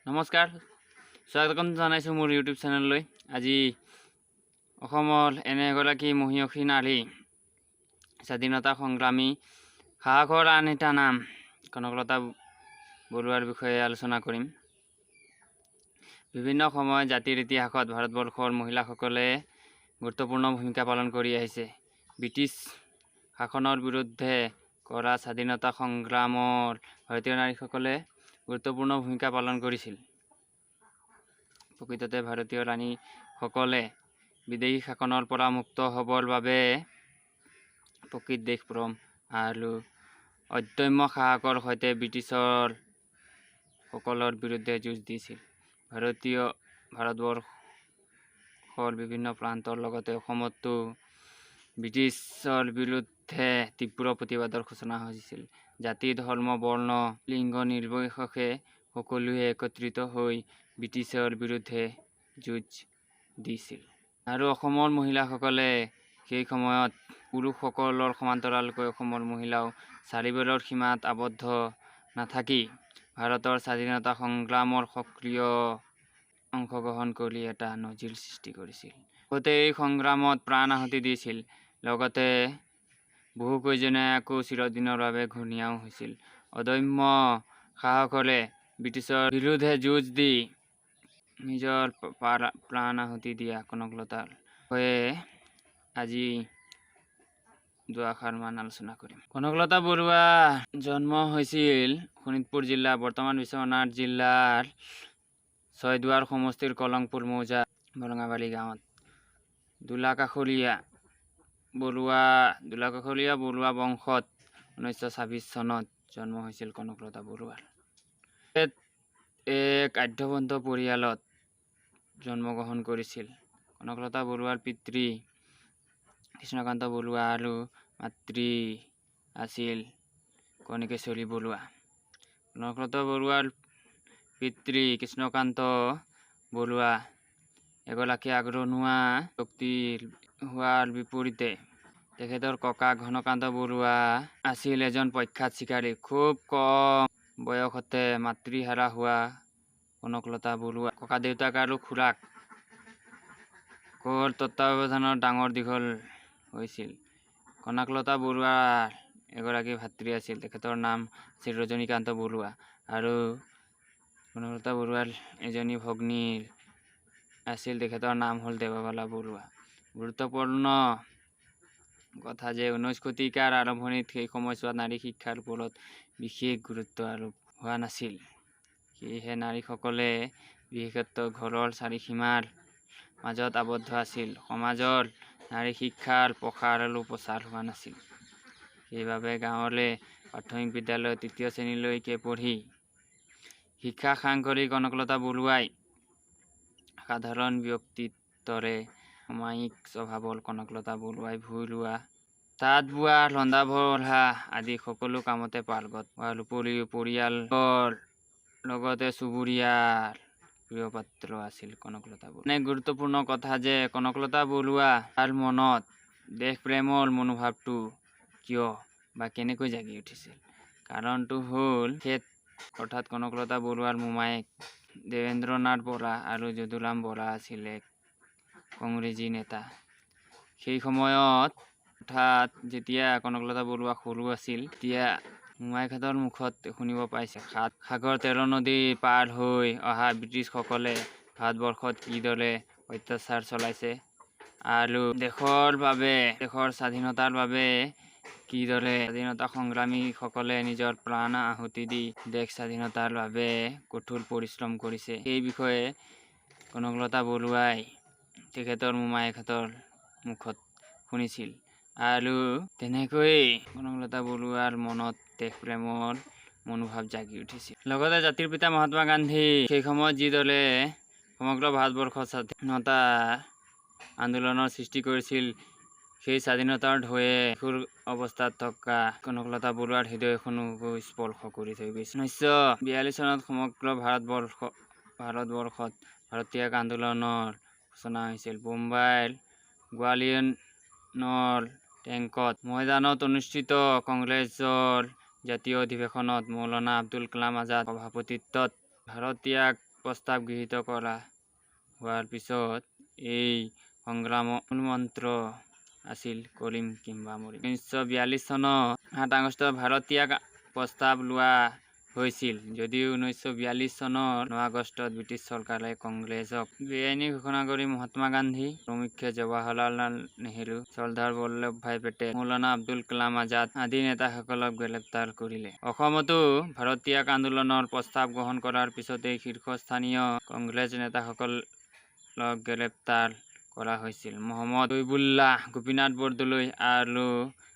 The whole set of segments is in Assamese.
নমস্কাৰ, স্বাগতম জনাইছোঁ মোৰ ইউটিউব চেনেললৈ। আজি অসমৰ এনে এগৰাকী মহিয়সী নাৰী স্বাধীনতা সংগ্ৰামী সাহসৰ আন এটা নাম কনকলতা বৰুৱাৰ বিষয়ে আলোচনা কৰিম। বিভিন্ন সময়ত জাতিৰ ইতিহাসত ভাৰতবৰ্ষৰ মহিলাসকলে গুৰুত্বপূৰ্ণ ভূমিকা পালন কৰি আহিছে। ব্ৰিটিছ শাসনৰ বিৰুদ্ধে কৰা স্বাধীনতা সংগ্ৰামৰ ভাৰতীয় নাৰীসকলে গুৰুত্বপূৰ্ণ ভূমিকা পালন কৰিছিল। প্ৰকৃততে ভাৰতীয় ৰাণীসকলে বিদেশী শাসনৰ পৰা মুক্ত হ'বৰ বাবে প্ৰকৃত দেশপ্ৰেম আৰু অদম্য সাহসৰ সৈতে ব্ৰিটিছৰ সকলৰ বিৰুদ্ধে যুঁজ দিছিল। ভাৰতবৰ্ষৰ বিভিন্ন প্ৰান্তৰ লগতে অসমতো ব্ৰিটিছৰ বিৰুদ্ধে তীব্ৰ প্ৰতিবাদৰ সূচনা হৈছিল। জাতি, ধৰ্ম, বৰ্ণ, লিংগ নিৰ্বিশেষে সকলোৱে একত্ৰিত হৈ ব্ৰিটিছৰ বিৰুদ্ধে যুঁজ দিছিল। আৰু অসমৰ মহিলাসকলে সেই সময়ত পুৰুষসকলৰ সমান্তৰালকৈ অসমৰ মহিলাও চাৰিবেৰৰ সীমাত আবদ্ধ নাথাকি ভাৰতৰ স্বাধীনতা সংগ্ৰামৰ সক্ৰিয় অংশগ্ৰহণ কৰি এটা নজিৰ সৃষ্টি কৰিছিল। লগতে এই সংগ্ৰামত প্ৰাণ আহুতি দিছিল। লগতে বহুকেইজনে আকৌ চিৰদিনৰ বাবে ঘূৰ্ণিয়াও হৈছিল। অদম্য সাহসেৰে ব্ৰিটিছৰ বিৰুদ্ধে যুঁজ দি নিজৰ প্ৰাণ আহুতি দিয়া কনকলতাৰ বিষয়ে আজি দুআষাৰমান আলোচনা কৰিম। কনকলতা বৰুৱা জন্ম হৈছিল শোণিতপুৰ জিলা, বৰ্তমান বিশ্বনাথ জিলাৰ ছয়দুৱাৰ সমষ্টিৰ কলংপুৰ মৌজা বৰঙাবাৰী গাঁৱত। দোলাকাষৰীয়া বৰুৱা বংশত 1926 চনত জন্ম হৈছিল কনকলতা বৰুৱাৰ। এক আঢ্যবন্ত পৰিয়ালত জন্মগ্ৰহণ কৰিছিল। কনকলতা বৰুৱাৰ পিতৃ কৃষ্ণকান্ত বৰুৱা আৰু মাতৃ আছিল কণিকেশ্বৰী বৰুৱা। কনকলতা বৰুৱাৰ পিতৃ কৃষ্ণকান্ত বৰুৱা এগৰাকী আগৰণুৱা ব্যক্তি হোৱাৰ বিপৰীতে তেখেতৰ ককা ঘনকান্ত বৰুৱা আছিল এজন প্ৰখ্যাত চিকাৰী। খুব কম বয়সতে মাতৃহাৰা হোৱা কনকলতা বৰুৱা ককা দেউতাক আৰু খুৰাকৰ তত্ত্বাৱধানত ডাঙৰ দীঘল হৈছিল। কনকলতা বৰুৱাৰ এগৰাকী ভাতৃ আছিল, তেখেতৰ নাম আছিল ৰজনীকান্ত বৰুৱা আৰু কনকলতা বৰুৱাৰ এজনী ভগ্নী আছিল, তেখেতৰ নাম হ'ল দেৱবালা বৰুৱা। গুৰুত্বপূৰ্ণ কথা যে 19 শতিকাৰ আৰম্ভণিত সেই সময়ছোৱাত নাৰী শিক্ষাৰ ওপৰত বিশেষ গুৰুত্ব আৰোপ হোৱা নাছিল। সেয়েহে নাৰীসকলে বিশেষতঃ ঘৰৰ চাৰিসীমাৰ মাজত আবদ্ধ আছিল। সমাজৰ নাৰী শিক্ষাৰ প্ৰসাৰ আৰু প্ৰচাৰ হোৱা নাছিল। সেইবাবে গাঁৱৰে প্ৰাথমিক বিদ্যালয়ত 3য় শ্ৰেণীলৈকে পঢ়ি শিক্ষা সাং কৰি কনকলতা বৰুৱাই সাধাৰণ ব্যক্তিত্বৰে সামায়িক স্বভাৱৰ কনকলতা বৰুৱাই ভূই ৰোৱা, তাঁত বোৱা, ৰন্ধা বঢ়া আদি সকলো কামতে পাৰ্গত হোৱাৰ উপৰিও পৰিয়ালৰ লগতে চুবুৰীয়াৰ প্ৰিয়পাত্ৰ আছিল কনকলতা বৰুৱা। এনে গুৰুত্বপূৰ্ণ কথা যে কনকলতা বৰুৱাৰ মনত দেশপ্ৰেমৰ মনোভাৱটো কিয় বা কেনেকৈ জাগি উঠিছিল? কাৰণটো হ'ল অৰ্থাৎ কনকলতা বৰুৱাৰ মোমায়েক দেৱেন্দ্ৰনাথ বৰা আৰু যদুৰাম বৰা আছিল এক কংগ্ৰেছী নেতা। সেই সময়ত অৰ্থাৎ যেতিয়া কনকলতা বৰুৱা সৰু আছিল, তেতিয়া মোমায়েকহঁতৰ মুখত শুনিব পাইছে সাগৰ 13 নদী পাৰ হৈ অহা ব্ৰিটিছসকলে ভাৰতবৰ্ষত কিদৰে অত্যাচাৰ চলাইছে আৰু দেশৰ স্বাধীনতাৰ বাবে কিদৰে স্বাধীনতা সংগ্ৰামীসকলে নিজৰ প্ৰাণ আহুতি দি দেশ স্বাধীনতাৰ বাবে কঠোৰ পৰিশ্ৰম কৰিছে। সেই বিষয়ে কনকলতা বৰুৱাই তেখেতৰ মোমায়েকহঁতৰ মুখত শুনিছিল আৰু তেনেকৈয়ে কনকলতা বৰুৱাৰ মনত দেশপ্ৰেমৰ মনোভাৱ জাগি উঠিছিল। লগতে জাতিৰ পিতা মহাত্মা গান্ধী সেই সময়ত যিদৰে সমগ্ৰ ভাৰতবৰ্ষত স্বাধীনতা আন্দোলনৰ সৃষ্টি কৰিছিল, সেই স্বাধীনতাৰ ঢৌৱে শিশুৰ অৱস্থাত থকা কনকলতা বৰুৱাৰ হৃদয়খনকো স্পৰ্শ কৰি থৈ গৈছিল। 1942 চনত সমগ্ৰ ভাৰতবৰ্ষত ভাৰত্যাগ আন্দোলনৰ সূচনা হৈছিল। বোম্বাইৰ গোৱালিয়ৰৰ টেংকত ময়দানত অনুষ্ঠিত কংগ্ৰেছৰ জাতীয় অধিৱেশনত মৌলানা আবুল কালাম আজাদ সভাপতিত্বত ভাৰত্যাগ প্ৰস্তাৱ গৃহীত কৰা হোৱাৰ পিছত এই সংগ্ৰামৰ মূল মন্ত্ৰ আছিল কৰিম কিম্বা মৰিম। 1942 চনৰ 8 আগষ্টত ভাৰত ত্যাগ প্ৰস্তাৱ লোৱা হৈছিল যদিও 1942 চনৰ 9 আগষ্টত ব্ৰিটিছ চৰকাৰে কংগ্ৰেছক বেআইনী ঘোষণা কৰি মহাত্মা গান্ধী প্ৰমুখ্যে জৱাহৰলাল নেহৰু, চৰ্দাৰ বল্লভভাই পেটেল, মৌলানা আব্দুল কালাম আজাদ আদি নেতাসকলক গ্ৰেপ্তাৰ কৰিলে। অসমতো ভাৰত ত্যাগ আন্দোলনৰ প্ৰস্তাৱ গ্ৰহণ কৰাৰ পিছতেই শীৰ্ষস্থানীয় কংগ্ৰেছ নেতাসকলক গ্ৰেপ্তাৰ কৰা হৈছিল। মহম্মদ শৈবুল্লাহ, গোপীনাথ বৰদলৈ আৰু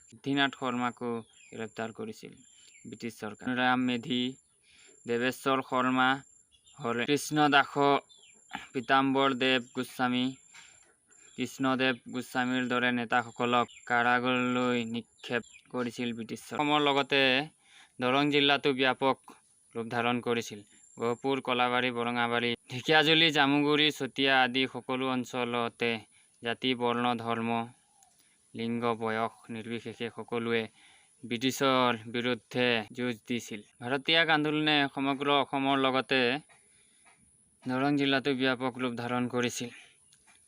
সিদ্ধিনাথ শৰ্মাকো গ্ৰেপ্তাৰ কৰিছিল ব্ৰিটিছ চৰকাৰে। ৰাম মেধি, দেৱেশ্বৰ শৰ্মা, হৰে কৃষ্ণ দাস, পীতাম্বৰ দেৱ গোস্বামী, কৃষ্ণদেৱ গোস্বামীৰ দৰে নেতাসকলক কাৰাগাৰলৈ নিক্ষেপ কৰিছিল ব্ৰিটিছ চৰকাৰে। অসমৰ লগতে দৰং জিলাতো ব্যাপক ৰূপ ধাৰণ কৰিছিল। গহপুৰ, কলাবাৰী, বৰঙাবাৰী, ঢেকিয়াজুলি, জামুগুৰি, চতিয়া আদি সকলো অঞ্চলতে জাতি, বৰ্ণ, ধৰ্ম, লিংগ, বয়স নিৰ্বিশেষে সকলোৱে ব্ৰিটিছৰ বিৰুদ্ধে যুঁজ দিছিল। ভাৰত ত্যাগ আন্দোলনে সমগ্ৰ অসমৰ লগতে দৰং জিলাতো ব্যাপক ৰূপ ধাৰণ কৰিছিল।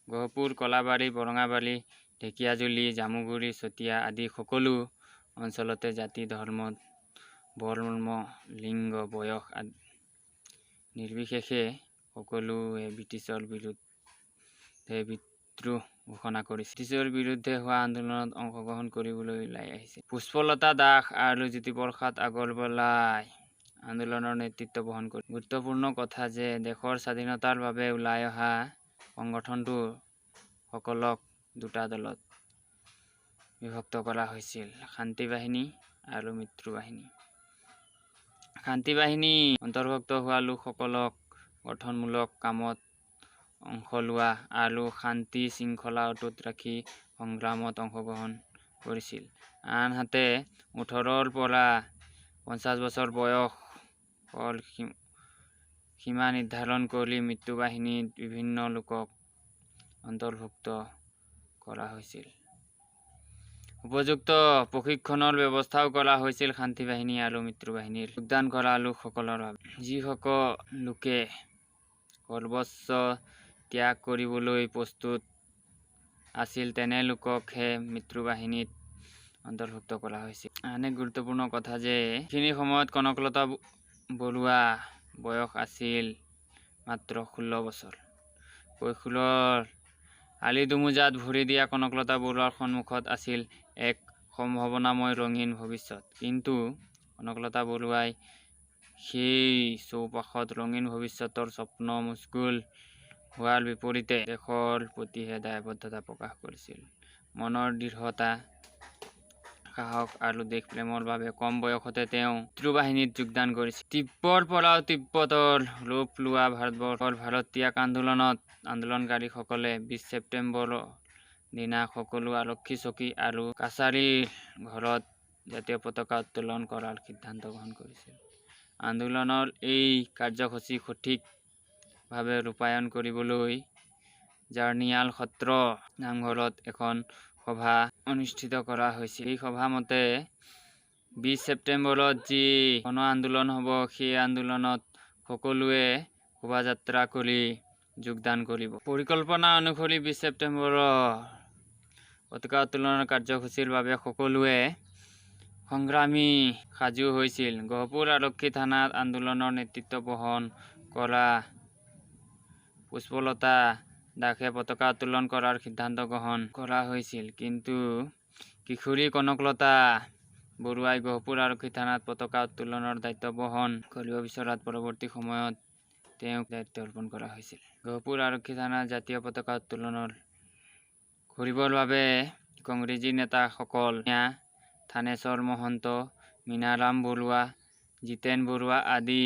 গহপুৰ, কলাবাৰী, বৰঙাবাৰী, ঢেকিয়াজুলি, জামুগুৰি, চতিয়া আদি সকলো অঞ্চলতে জাতি, ধৰ্ম, বৰ্ণ, লিংগ, বয়স নিৰ্বিশেষে সকলোৱে ব্ৰিটিছৰ বিৰুদ্ধে বিদ্ৰোহ ঘোষণা কৰিছিল। ব্ৰিটিছৰ বিৰুদ্ধে হোৱা আন্দোলনত অংশগ্ৰহণ কৰিবলৈ ওলাই আহিছিল। পুষ্পলতা দাস আৰু জ্যোতিপ্ৰসাদ আগৰৱালাই আন্দোলনৰ নেতৃত্ব বহন কৰিছিল। গুৰুত্বপূৰ্ণ কথা যে দেশৰ স্বাধীনতাৰ বাবে ওলাই অহা সংগঠনটো সকলক দুটা দলত বিভক্ত কৰা হৈছিল: শান্তি বাহিনী আৰু মিত্ৰ বাহিনী। শান্তি বাহিনী অন্তৰ্ভুক্ত হোৱা লোকসকলক গঠনমূলক কামত অংশ লোৱা আৰু শান্তি শৃংখলা অটুট ৰাখি সংগ্ৰামত অংশগ্ৰহণ কৰিছিল। আনহাতে 18ৰ পৰা 50 বছৰ বয়সৰ সীমা নিৰ্ধাৰণ কৰি মিত্ৰ বাহিনীত বিভিন্ন লোকক অন্তৰ্ভুক্ত কৰা হৈছিল। উপযুক্ত প্ৰশিক্ষণৰ ব্যৱস্থাও কৰা হৈছিল শান্তি বাহিনী আৰু মিত্ৰ বাহিনীৰ যোগদান কৰা লোকসকলৰ বাবে। যিসকল লোকে সৰ্বস্ব ত্যাগ কৰিবলৈ প্ৰস্তুত আছিল তেনে লোককহে মিত্ৰ বাহিনীত অন্তৰ্ভুক্ত কৰা হৈছিল। আন এক গুৰুত্বপূৰ্ণ কথা যে এইখিনি সময়ত কনকলতা বৰুৱাৰ বয়স আছিল মাত্ৰ 16 বছৰ। কৈশোৰৰ আলিদোমোজাত ভৰি দিয়া কনকলতা বৰুৱাৰ সন্মুখত আছিল এক সম্ভাৱনাময় ৰঙীন ভৱিষ্যত। কিন্তু কনকলতা বৰুৱাই সেই চৌপাশত ৰঙীন ভৱিষ্যতৰ স্বপ্ন মুকলি হোৱাৰ বিপৰীতে দেশৰ প্ৰতিহে দায়বদ্ধতা প্ৰকাশ কৰিছিল। মনৰ দৃঢ়তা, সাহস আৰু দেশপ্ৰেমৰ বাবে কম বয়সতে তেওঁ মিত্ৰ বাহিনীত যোগদান কৰিছিল। তীব্ৰৰ পৰাও তীব্ৰতৰ ৰূপ লোৱা ভাৰতবৰ্ষৰ ভাৰত ত্যাগ আন্দোলনত আন্দোলনকাৰীসকলে 20 ছেপ্টেম্বৰৰ দিনা সকলো আৰক্ষী চকী আৰু কাছাৰীৰ ঘৰত জাতীয় পতাকা উত্তোলন কৰাৰ সিদ্ধান্ত গ্ৰহণ কৰিছিল। আন্দোলনৰ এই কাৰ্যসূচী সঠিকভাৱে ৰূপায়ণ কৰিবলৈ জাৰ্নিয়াল সত্ৰ নামঘৰত এখন সভা অনুষ্ঠিত কৰা হৈছিল। এই সভা মতে 20 ছেপ্টেম্বৰত যি গণ আন্দোলন হ'ব, সেই আন্দোলনত সকলোৱে শোভাযাত্ৰা কৰি যোগদান কৰিব। পৰিকল্পনা অনুসৰি 20 ছেপ্টেম্বৰৰ পতাকা উত্তোলনৰ কাৰ্যসূচীৰ বাবে সকলোৱে সংগ্ৰামী সাজু হৈছিল। গহপুৰ আৰক্ষী থানাত আন্দোলনৰ নেতৃত্ব বহন কৰা পুষ্পলতা দাসে পতাকা উত্তোলন কৰাৰ সিদ্ধান্ত গ্ৰহণ কৰা হৈছিল। কিন্তু কিশোৰী কনকলতা বৰুৱাই গহপুৰ আৰক্ষী থানাত পতাকা উত্তোলনৰ দায়িত্ব বহন কৰিব বিচৰাত পৰৱৰ্তী সময়ত তেওঁক দায়িত্ব অৰ্পণ কৰা হৈছিল। গহপুৰ আৰক্ষী থানাত জাতীয় পতাকা উত্তোলন কৰিবৰ বাবে কংগ্ৰেছী নেতাসকল থানেশ্বৰ মহন্ত, মীনাৰাম বৰুৱা, জিতেন বৰুৱা আদি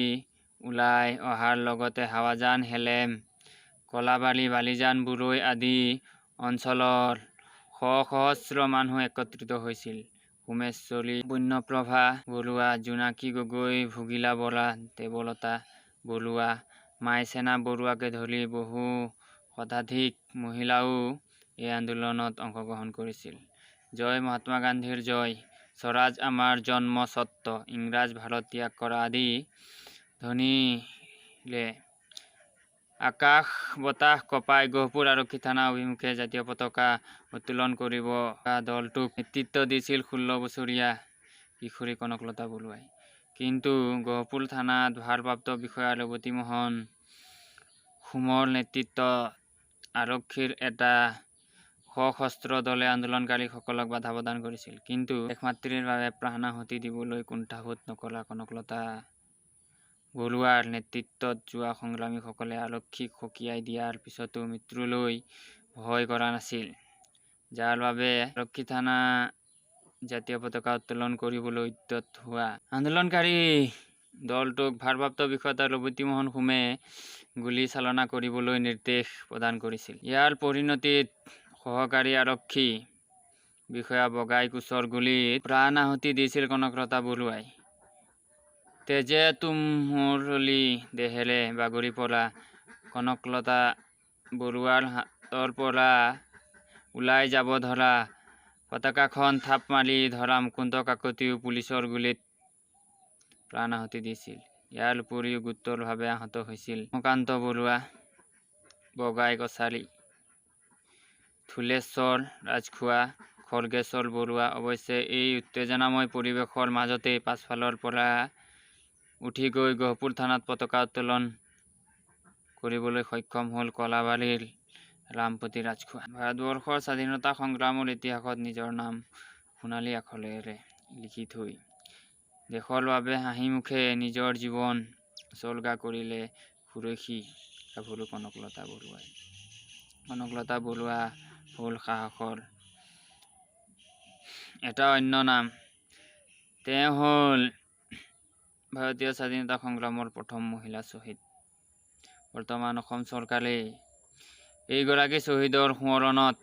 ওলাই অহাৰ লগতে হাৱাজান, হেলেম, কলাবাৰী, বালিজান, বুৰৈ আদি অঞ্চলৰ সহস্ৰ মানুহ একত্ৰিত হৈছিল। সোমেশ্বৰী, পুণ্যপ্ৰভা বৰুৱা, জোনাকী গগৈ, ভোগিলা বৰা, দেৱলতা বৰুৱা, মাইছেনা বৰুৱাকে ধৰি বহু শতাধিক মহিলাও এই আন্দোলনত অংশগ্ৰহণ কৰিছিল। জয় মহাত্মা গান্ধীৰ জয়, স্বৰাজ আমাৰ জন্মস্বত্ব, ইংৰাজ ভাৰত ত্যাগ কৰা আদি ধ্বনিৰে আকাশ বতাহ কপাই গহপুৰ আৰক্ষী থানা অভিমুখে জাতীয় পতাকা উত্তোলন কৰিব দলটোক নেতৃত্ব দিছিল 16 বছৰীয়া কিশোৰী কনকলতা বৰুৱাই। কিন্তু গহপুৰ থানাত ভাৰপ্ৰাপ্ত বিষয়া ৰেৱতী মোহন সোমৰ নেতৃত্বত আৰক্ষীৰ এটা সশস্ত্ৰ দলে আন্দোলনকাৰীসকলক বাধা প্ৰদান কৰিছিল। কিন্তু দেশমাতৃৰ বাবে প্ৰাণাহুতি দিবলৈ কুণ্ঠাবোধ নকৰা কনকলতা বৰুৱাৰ নেতৃত্বত যোৱা সংগ্ৰামীসকলে আৰক্ষীক সকীয়াই দিয়াৰ পিছতো মৃত্যুলৈ ভয় কৰা নাছিল, যাৰ বাবে আৰক্ষী থানা জাতীয় পতাকা উত্তোলন কৰিবলৈ উদ্যত হোৱা আন্দোলনকাৰী দলটোক ভাৰপ্ৰাপ্ত বিষয়া ৰেৱতী মোহন সোমে গুলী চালনা কৰিবলৈ নিৰ্দেশ প্ৰদান কৰিছিল। ইয়াৰ পৰিণতিত সহকাৰী আৰক্ষী বিষয়া বগাই কোচৰ গুলীত প্ৰাণ আহুতি দিছিল কনকলতা বৰুৱাই। তেজে তুমুৰলি দেহেৰে বাগৰি পৰা কনকলতা বৰুৱাৰ হাতৰ পৰা ওলাই যাব ধৰা পতাকাখন থাপ মাৰি ধৰা মুকুন্দ কাকতিও পুলিচৰ গুলীত প্ৰাণ আহুতি দিছিল। ইয়াৰ উপৰিও গুৰুতৰভাৱে আহত হৈছিল হেমকান্ত বৰুৱা, বগাই কছাৰী, ধুলেশ্বৰ ৰাজখোৱা, খৰ্গেশ্বৰ বৰুৱা। অৱশ্যে এই উত্তেজনাময় পৰিৱেশৰ মাজতেই পাছফালৰ পৰা উঠি গৈ গহপুৰ থানাত পতাকা উত্তোলন কৰিবলৈ সক্ষম হ'ল কলাবাৰীৰ ৰামপতি ৰাজখোৱা। ভাৰতবৰ্ষৰ স্বাধীনতা সংগ্ৰামৰ ইতিহাসত নিজৰ নাম সোণালী আখৰেৰে লিখি থৈ দেশৰ বাবে হাঁহিমুখে নিজৰ জীৱন উচৰ্গা কৰিলে সুৰক্ষী গাভৰু কনকলতা বৰুৱাই। কনকলতা বৰুৱা হ'ল সাহসৰ এটা অন্য নাম। তেওঁ হ'ল ভাৰতীয় স্বাধীনতা সংগ্ৰামৰ প্ৰথম মহিলা শ্বহীদ। বৰ্তমান অসম চৰকাৰে এইগৰাকী শ্বহীদৰ সোঁৱৰণত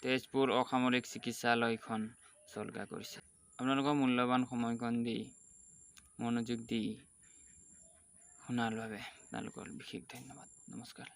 তেজপুৰ অসামৰিক চিকিৎসালয়খন উচৰ্গা কৰিছে। আপোনালোকৰ মূল্যৱান সময়কণ দি মনোযোগ দি শুনাৰ বাবে আপোনালোকৰ বিশেষ ধন্যবাদ। নমস্কাৰ।